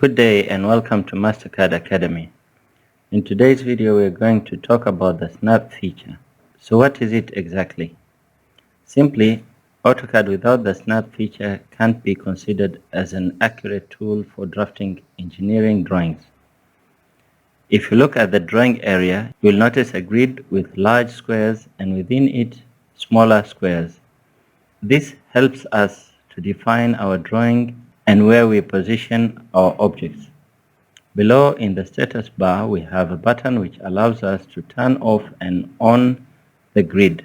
Good day and welcome to AutoCAD Academy. In today's video we are going to talk about the snap feature. So what is it exactly? Simply, AutoCAD without the snap feature can't be considered as an accurate tool for drafting engineering drawings. If you look at the drawing area, you will notice a grid with large squares and within it smaller squares. This helps us to define our drawing and where we position our objects. Below in the status bar, we have a button which allows us to turn off and on the grid.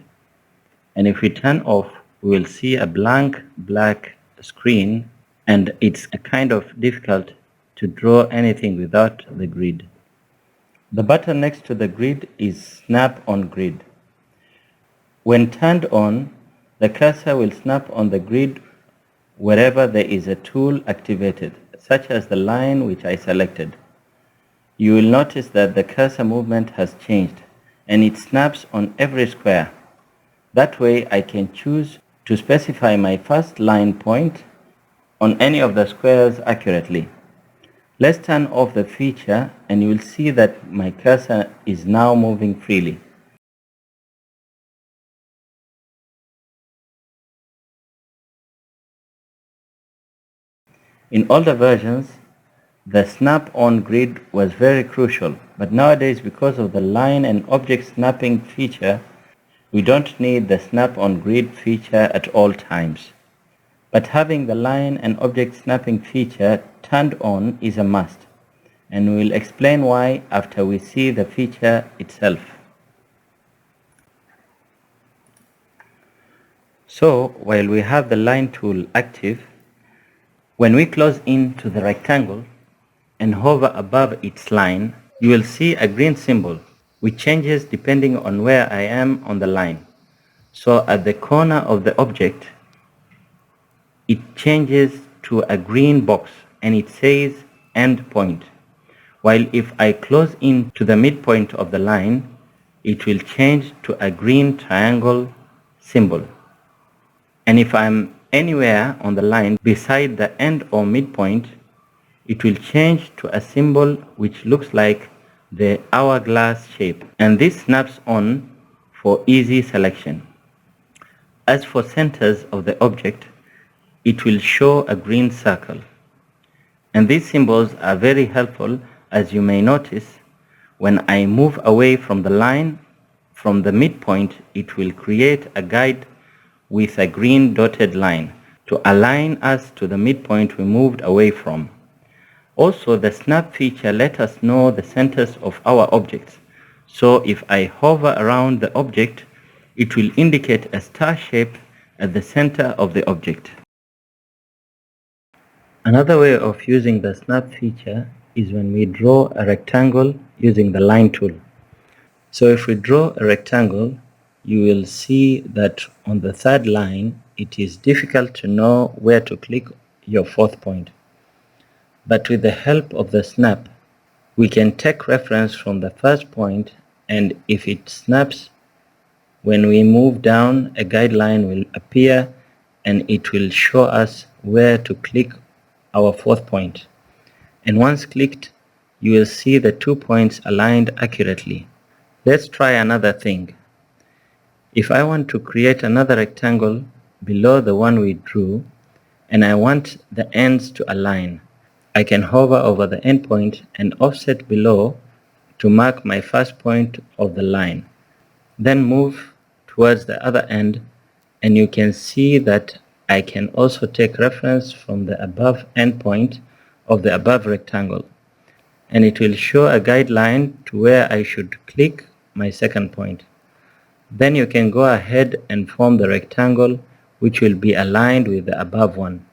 And if we turn off, we will see a blank black screen, and it's kind of difficult to draw anything without the grid. The button next to the grid is Snap on Grid. When turned on, the cursor will snap on the grid wherever there is a tool activated, such as the line which I selected. You will notice that the cursor movement has changed and it snaps on every square. That way I can choose to specify my first line point on any of the squares accurately. Let's turn off the feature and you will see that my cursor is now moving freely. In older versions, the snap-on grid was very crucial, but nowadays because of the line and object snapping feature, we don't need the snap-on grid feature at all times. But having the line and object snapping feature turned on is a must, and we will explain why after we see the feature itself. So, while we have the line tool active, when we close in to the rectangle and hover above its line, you will see a green symbol which changes depending on where I am on the line. So at the corner of the object, it changes to a green box and it says end point. While if I close in to the midpoint of the line, it will change to a green triangle symbol. And if I'm anywhere on the line beside the end or midpoint, it will change to a symbol which looks like the hourglass shape, and this snaps on for easy selection. As for centers of the object, it will show a green circle. And these symbols are very helpful, as you may notice. When I move away from the line, from the midpoint, it will create a guide with a green dotted line to align us to the midpoint we moved away from. Also, the snap feature lets us know the centers of our objects. So if I hover around the object, it will indicate a star shape at the center of the object. Another way of using the snap feature is when we draw a rectangle using the line tool. So if we draw a rectangle, you will see that on the third line, it is difficult to know where to click your fourth point. But with the help of the snap, we can take reference from the first point, and if it snaps, when we move down, a guideline will appear and it will show us where to click our fourth point. And once clicked, you will see the 2 points aligned accurately. Let's try another thing. If I want to create another rectangle below the one we drew, and I want the ends to align, I can hover over the endpoint and offset below to mark my first point of the line. Then move towards the other end, and you can see that I can also take reference from the above endpoint of the above rectangle, and it will show a guideline to where I should click my second point. Then you can go ahead and form the rectangle which will be aligned with the above one.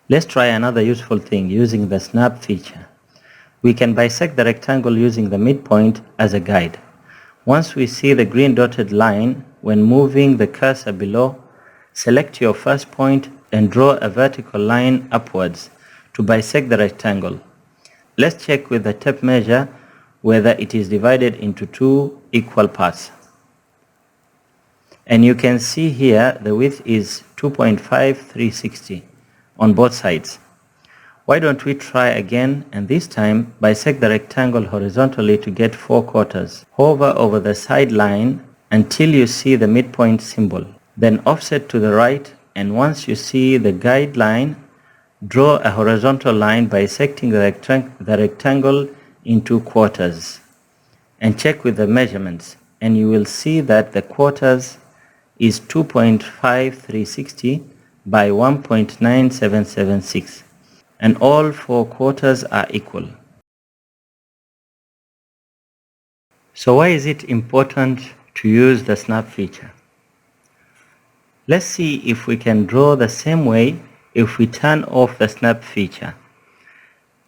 Let's try another useful thing using the snap feature. We can bisect the rectangle using the midpoint as a guide. Once we see the green dotted line, when moving the cursor below, select your first point and draw a vertical line upwards to bisect the rectangle. Let's check with the tape measure whether it is divided into 2 equal parts. And you can see here the width is 2.5360 on both sides. Why don't we try again, and this time bisect the rectangle horizontally to get 4 quarters. Hover over the side line until you see the midpoint symbol. Then offset to the right, and once you see the guideline, draw a horizontal line bisecting the rectangle into quarters. And check with the measurements, and you will see that the quarters is 2.5360 by 1.9776, and all 4 quarters are equal. So why is it important to use the snap feature? Let's see if we can draw the same way if we turn off the snap feature.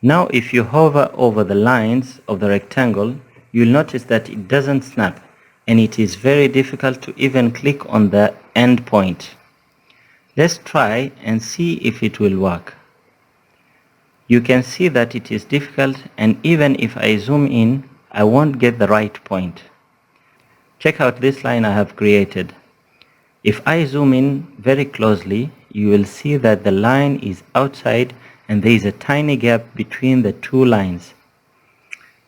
Now if you hover over the lines of the rectangle, you'll notice that it doesn't snap, and it is very difficult to even click on the end point. Let's try and see if it will work. You can see that it is difficult, and even if I zoom in, I won't get the right point. Check out this line I have created. If I zoom in very closely, you will see that the line is outside and there is a tiny gap between the two lines.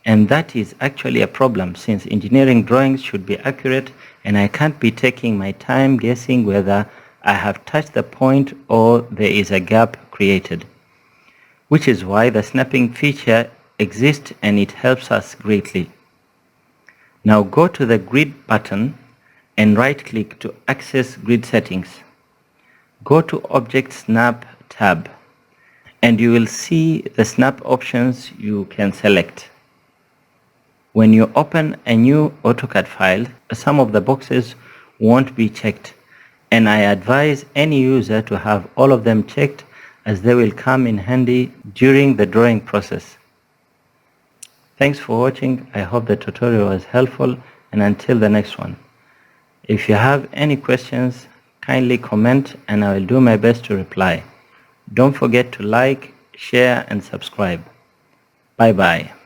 And that is actually a problem, since engineering drawings should be accurate, and I can't be taking my time guessing whether I have touched the point or there is a gap created. Which is why the snapping feature exists, and it helps us greatly. Now go to the grid button and right click to access grid settings. Go to Object Snap tab, and you will see the snap options you can select. When you open a new AutoCAD file, some of the boxes won't be checked, and I advise any user to have all of them checked, as they will come in handy during the drawing process. Thanks for watching. I hope the tutorial was helpful, and until the next one. If you have any questions, kindly comment and I will do my best to reply. Don't forget to like, share and subscribe. Bye bye.